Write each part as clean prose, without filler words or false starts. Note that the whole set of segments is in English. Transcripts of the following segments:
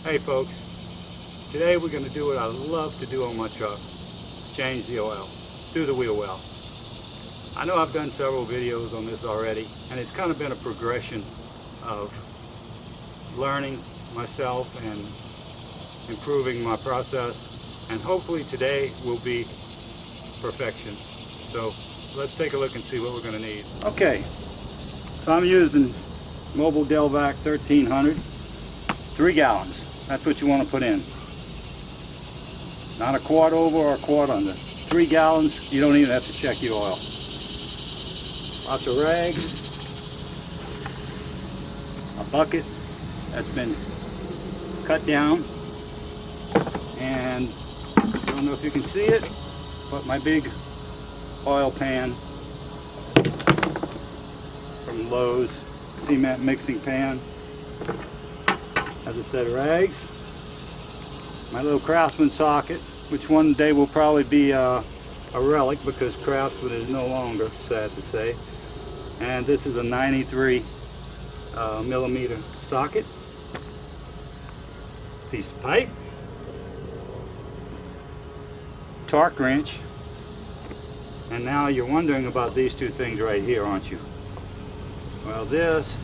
Hey folks, today we're going to do what I love to do on my truck, change the oil through the wheel well. I know I've done several videos on this already, and it's kind of been a progression of learning myself and improving my process, and hopefully today will be perfection. So let's take a look and see what we're going to need. Okay, so I'm using Mobil Delvac 1300, 3 gallons. That's what you want to put in. Not a quart over or a quart under. 3 gallons, you don't even have to check your oil. Lots of rags. A bucket that's been cut down. And I don't know if you can see it, but my big oil pan from Lowe's, cement mixing pan. Has a set of rags, my little Craftsman socket, which one day will probably be a relic because Craftsman is no longer, sad to say. And this is a 93 millimeter socket, piece of pipe, torque wrench, and now you're wondering about these two things right here, aren't you? Well, this,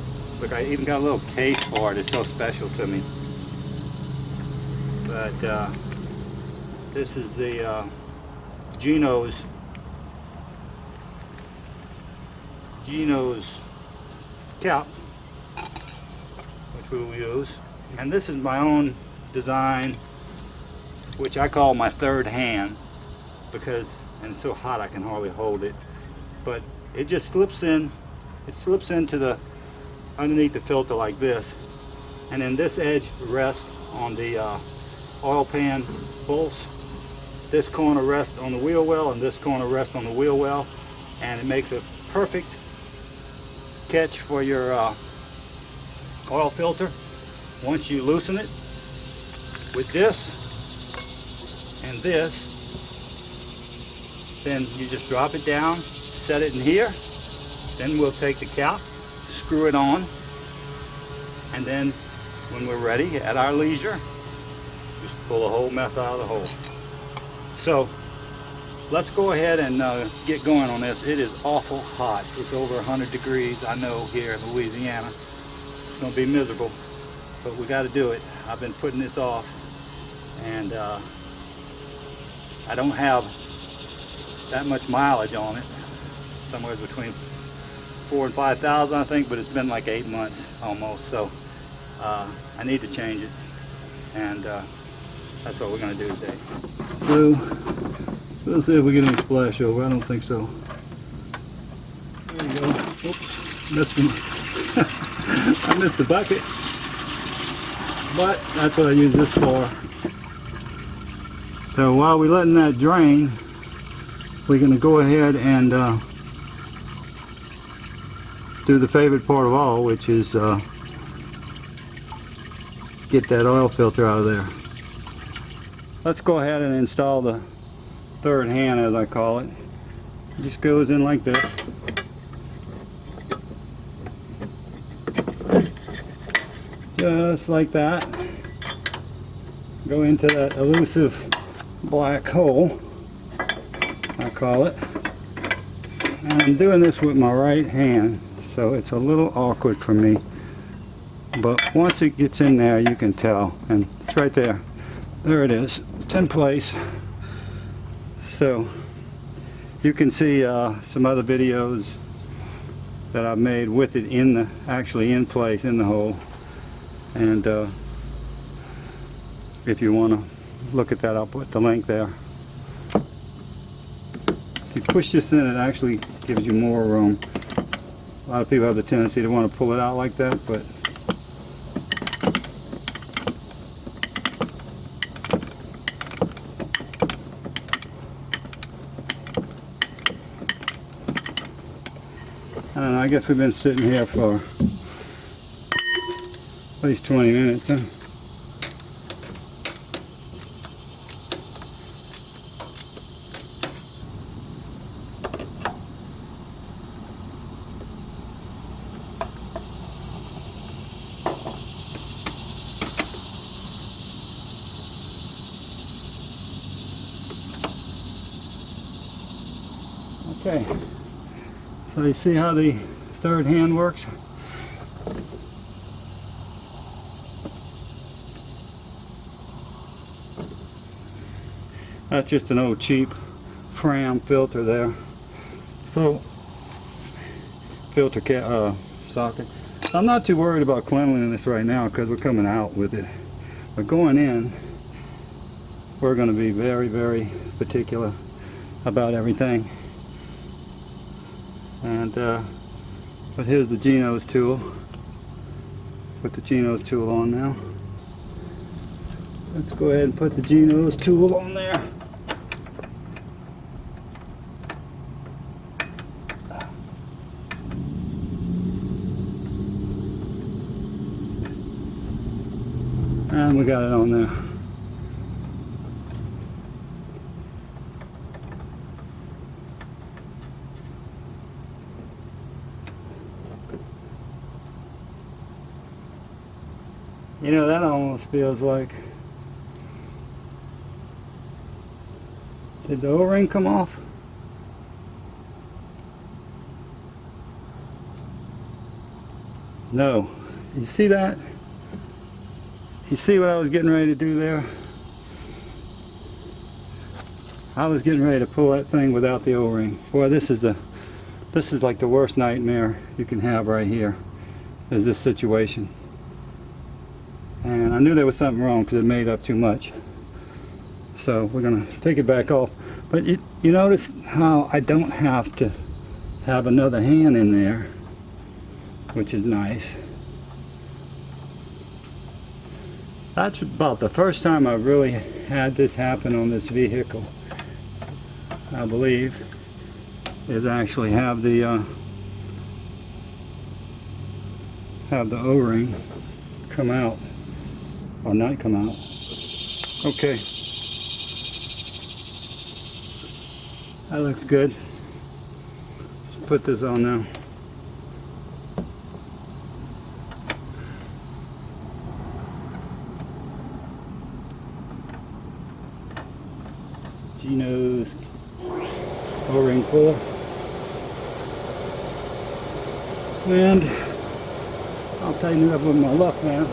look, I even got a little case for it. It's so special to me. But this is the Geno's cap, which we will use. And this is my own design, which I call my third hand, because, and it's so hot I can hardly hold it. But it just slips in. It slips into the underneath the filter like this, and then this edge rests on the oil pan bolts. This corner rests on the wheel well, and this corner rests on the wheel well, and it makes a perfect catch for your oil filter. Once you loosen it with this and this, then you just drop it down, set it in here. Then we'll take the cap, screw it on, and then when we're ready, at our leisure, just pull the whole mess out of the hole. So let's go ahead and get going on this. It is awful hot. It's over 100 degrees, I know, here in Louisiana. It's going to be miserable, but we got to do it. I've been putting this off, and I don't have that much mileage on it, somewhere between 4,000 and 5,000, I think, but it's been like 8 months almost, so I need to change it, and that's what we're going to do today. So let's see if we get any splash over. I don't think so. There you go. Oops, missed them. I missed the bucket, but that's what I use this for. So while we're letting that drain, we're going to go ahead and do the favorite part of all, which is get that oil filter out of there. Let's go ahead and install the third hand, as I call it. It just goes in like this. Just like that. Go into that elusive black hole, I call it. And I'm doing this with my right hand, so it's a little awkward for me, but once it gets in there you can tell, and it's right there. There it is. It's in place. So you can see some other videos that I've made with it in the actually in place in the hole, and if you want to look at that, I'll put the link there. If you push this in, it actually gives you more room. A lot of people have the tendency to want to pull it out like that, but I don't know, I guess we've been sitting here for at least 20 minutes, huh? Okay, so you see how the third hand works? That's just an old cheap Fram filter there. So, filter socket. I'm not too worried about cleanliness right now because we're coming out with it. But going in, we're going to be very, very particular about everything. And but here's the Geno's tool. Put the Geno's tool on now. Let's go ahead and put the Geno's tool on there. And we got it on there. You know, that almost feels like, did the O-ring come off? No. You see that? You see what I was getting ready to do there? I was getting ready to pull that thing without the O-ring. Boy, this is like the worst nightmare you can have right here, is this situation. And I knew there was something wrong because it made up too much. So we're gonna take it back off. But you notice how I don't have to have another hand in there, which is nice. That's about the first time I've really had this happen on this vehicle, I believe, is actually have the O-ring come out, or not come out. Okay, that looks good. Let's put this on now. Geno's O-ring puller, and I'll tighten it up with my luck now.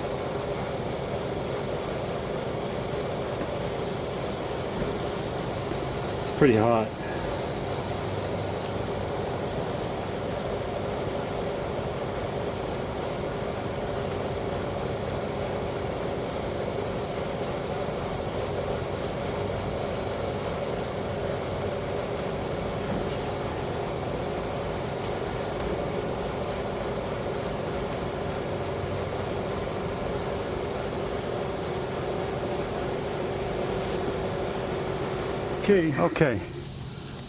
It's pretty hot. Okay,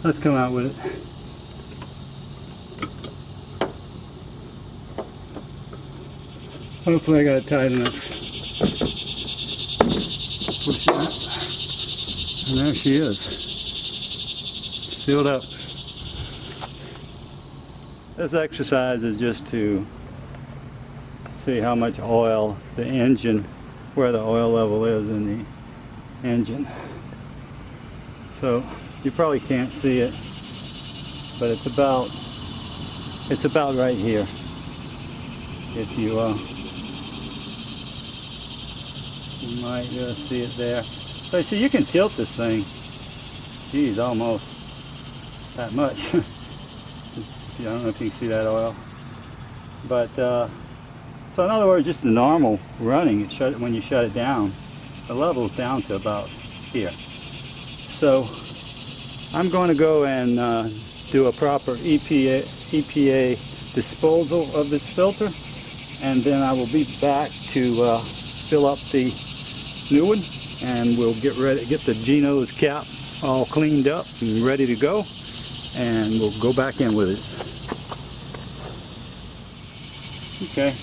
let's come out with it. Hopefully I got it tight enough. Push that. And there she is. Sealed up. This exercise is just to see how much oil the engine, where the oil level is in the engine. So you probably can't see it, but it's about right here. If you you might see it there. So you can tilt this thing. Geez, almost that much. I don't know if you can see that oil, but so in other words, just the normal running, when you shut it down, the level's down to about here. So I'm going to go and do a proper EPA disposal of this filter, and then I will be back to fill up the new one, and we'll get the Geno's cap all cleaned up and ready to go, and we'll go back in with it. Okay,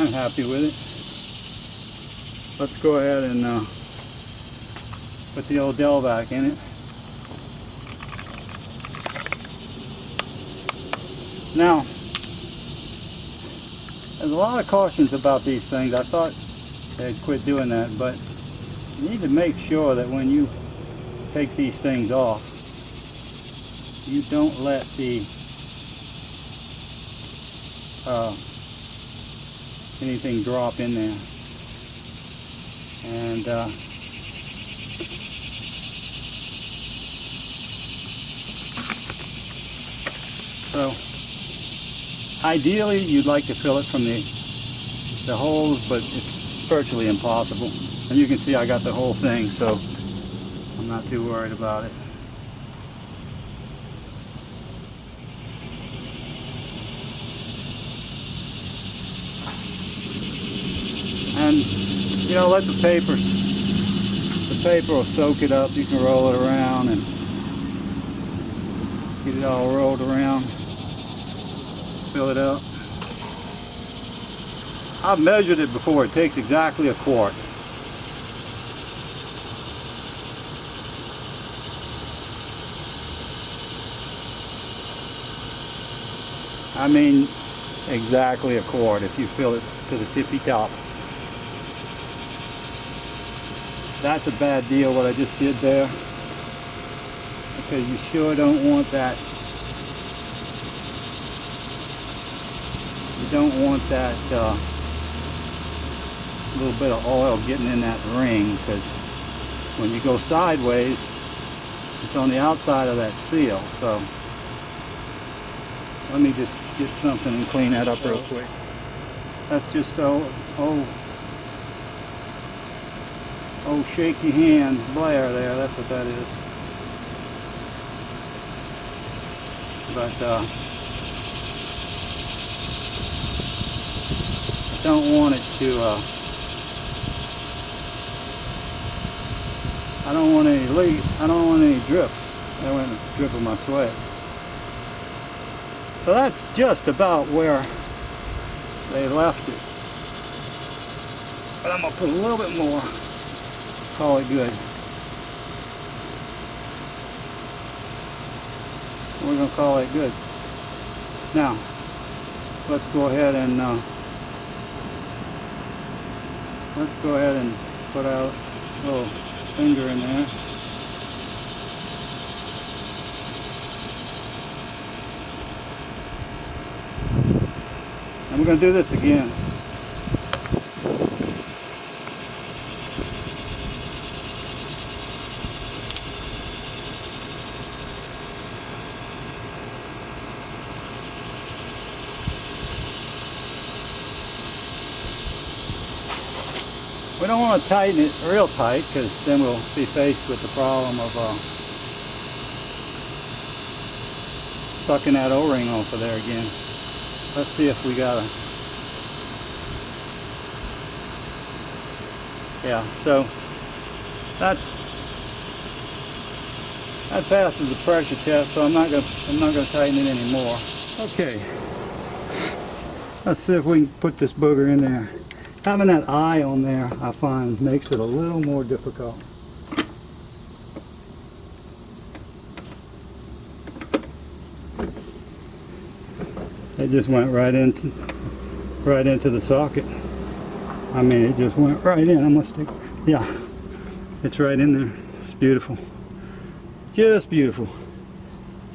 I'm happy with it. Let's go ahead and put the old Delvac in it. Now, there's a lot of cautions about these things. I thought they'd quit doing that, but you need to make sure that when you take these things off, you don't let the anything drop in there. And so ideally you'd like to fill it from the holes, but it's virtually impossible. And you can see I got the whole thing, so I'm not too worried about it. And you know, let the paper will soak it up. You can roll it around and get it all rolled around, fill it up. I've measured it before. It takes exactly a quart. I mean exactly a quart if you fill it to the tippy top. That's a bad deal what I just did there, because you sure don't want that. You don't want that little bit of oil getting in that ring, because when you go sideways, it's on the outside of that seal. So let me just get something and clean that up real quick. That's just shaky hand Blair there, that's what that is. But I don't want it to I don't want any leak, I don't want any drips. I want a drip of my sweat. So that's just about where they left it. But I'm gonna put a little bit more. Call it good. We're going to call it good. Now, let's go ahead and put our little finger in there. And we're going to do this again. We don't want to tighten it real tight, because then we'll be faced with the problem of sucking that O-ring off of there again. Let's see if we got a... Yeah, so that passes the pressure test, so I'm not gonna tighten it anymore. Okay, let's see if we can put this booger in there. Having that eye on there, I find, makes it a little more difficult. It just went right into the socket. I mean, it just went right in. I'm gonna stick. Yeah, it's right in there. It's beautiful, just beautiful.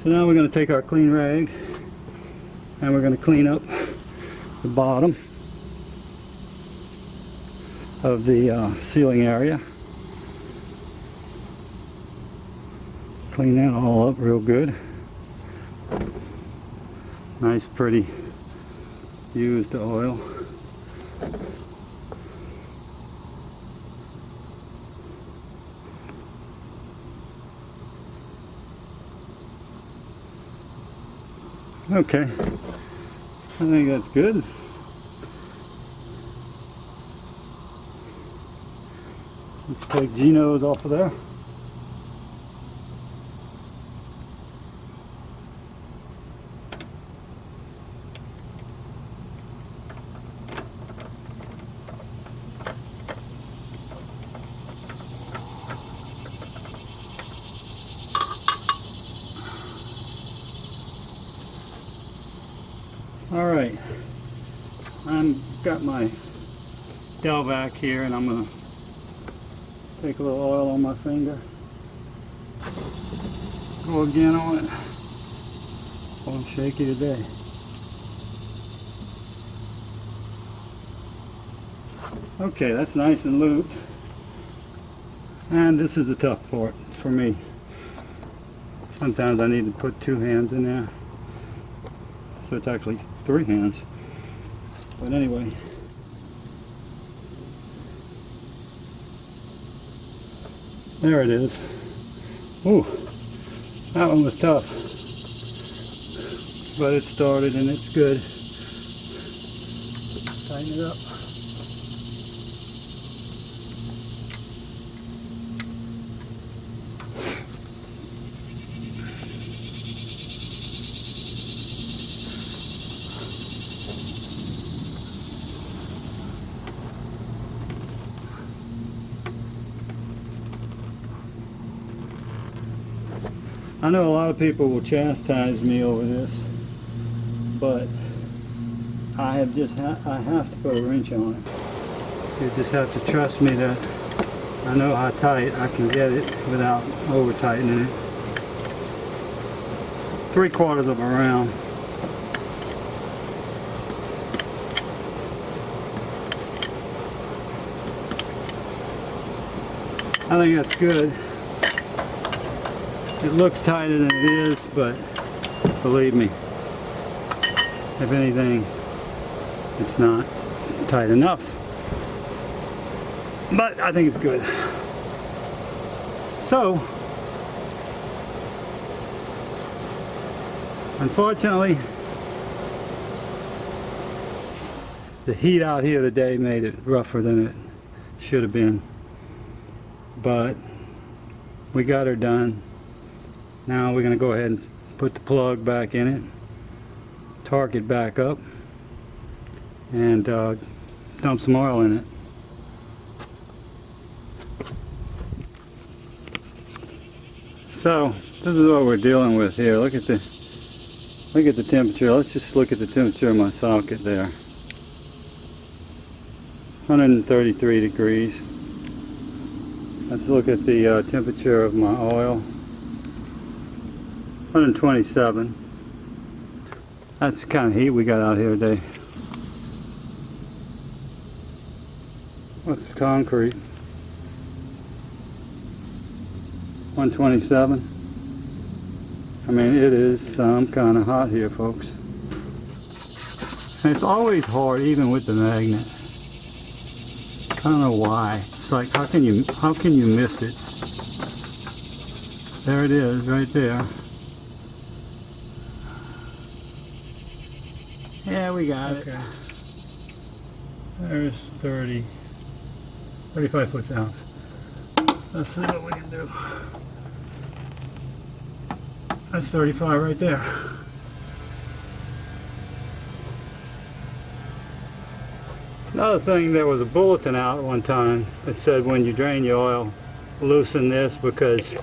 So now we're gonna take our clean rag and we're gonna clean up the bottom of the sealing area. Clean that all up real good. Nice, pretty used oil. Okay, I think that's good. Let's take Gino's off of there. All right, I've got my Delvac here, and I'm gonna take a little oil on my finger. Go again on it. Won't shake you today. Okay, that's nice and lubed. And this is the tough part for me. Sometimes I need to put 2 hands in there. So it's actually 3 hands. But anyway. There it is. Ooh, that one was tough. But it started and it's good. Tighten it up. I know a lot of people will chastise me over this, but I have to put a wrench on it. You just have to trust me that I know how tight I can get it without over tightening it. 3/4 of a round. I think that's good. It looks tighter than it is, but believe me, if anything, it's not tight enough. But I think it's good. So, unfortunately, the heat out here today made it rougher than it should have been. But we got her done. Now we're going to go ahead and put the plug back in it, torque it back up, and dump some oil in it. So this is what we're dealing with here. Look at the temperature. Let's just look at the temperature of my socket there. 133 degrees. Let's look at the temperature of my oil. 127. That's the kind of heat we got out here today. What's the concrete? 127. I mean, it is some kind of hot here, folks. And it's always hard, even with the magnet. I don't know why. It's like, how can you miss it? There it is, right there. Yeah, we got it. There's 35 foot-pounds. Let's see what we can do. That's 35 right there. Another thing, there was a bulletin out at one time that said when you drain your oil, loosen this because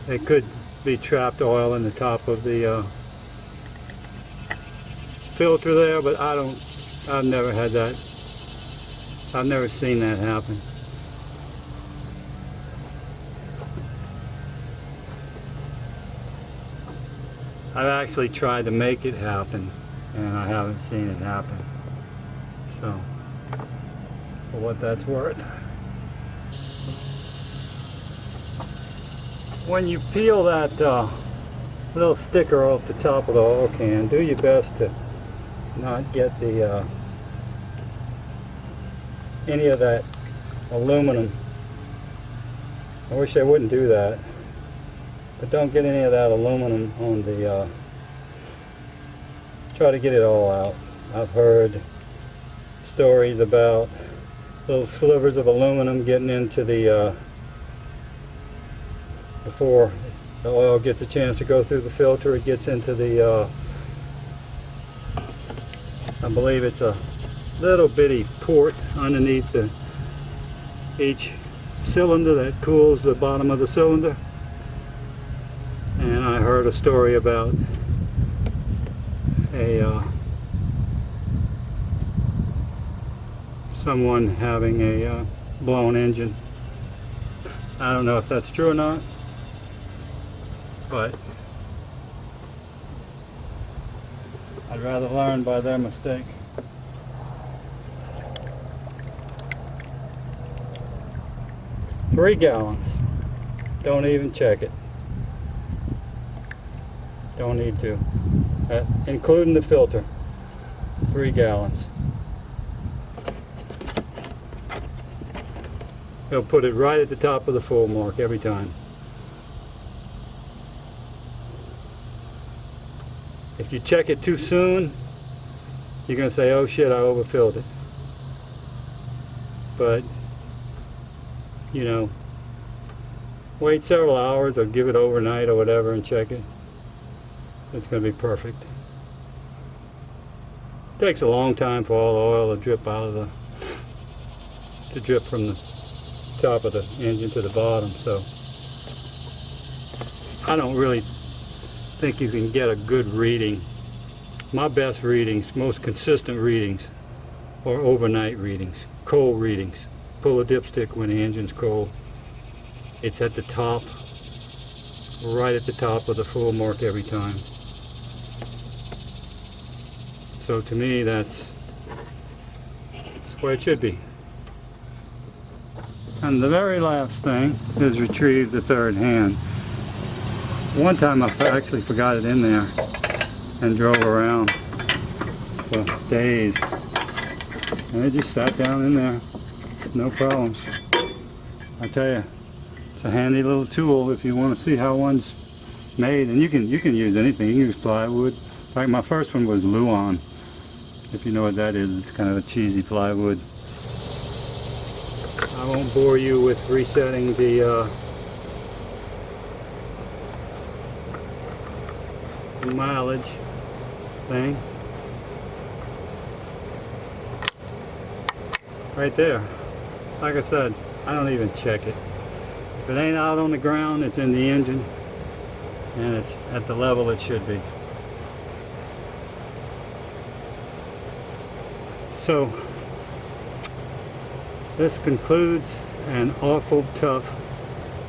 it could be trapped oil in the top of the filter there, but I've never had that. I've never seen that happen. I've actually tried to make it happen, and I haven't seen it happen. So, for what that's worth. When you peel that little sticker off the top of the oil can, do your best to not get the any of that aluminum. I wish I wouldn't do that, but don't get any of that aluminum on the try to get it all out. I've heard stories about little slivers of aluminum getting into the before the oil gets a chance to go through the filter. It gets into the I believe it's a little bitty port underneath each cylinder that cools the bottom of the cylinder. And I heard a story about someone having a blown engine. I don't know if that's true or not, but I'd rather learn by their mistake. $3 gallons. Don't even check it. Don't need to. Including the filter. 3 gallons. They'll put it right at the top of the full mark every time. If you check it too soon, you're going to say, oh shit, I overfilled it. But, you know, wait several hours or give it overnight or whatever and check it. It's going to be perfect. Takes a long time for all the oil to drip out of to drip from the top of the engine to the bottom, so I don't really think you can get a good reading. My best readings, most consistent readings, are overnight readings, cold readings. Pull a dipstick when the engine's cold. It's at the top, right at the top of the full mark every time. So to me, that's where it should be. And the very last thing is retrieve the third hand. One time I actually forgot it in there and drove around for days. And it just sat down in there, no problems. I tell you, it's a handy little tool if you want to see how one's made. And you can use anything. You can use plywood. Like my first one was Luan. If you know what that is, it's kind of a cheesy plywood. I won't bore you with resetting the mileage thing. Right there. Like I said, I don't even check it. If it ain't out on the ground, it's in the engine, and it's at the level it should be. So, this concludes an awful tough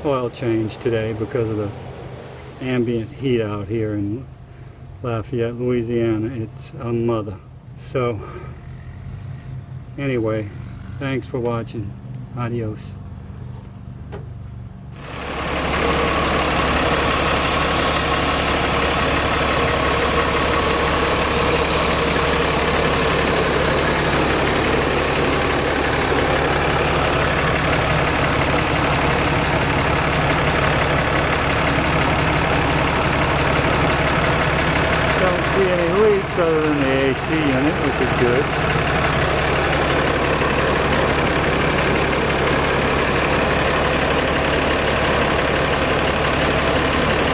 oil change today because of the ambient heat out here in Lafayette, Louisiana. It's a mother. So, anyway, thanks for watching. Adios. Don't see any leaks other than the AC unit, which is good.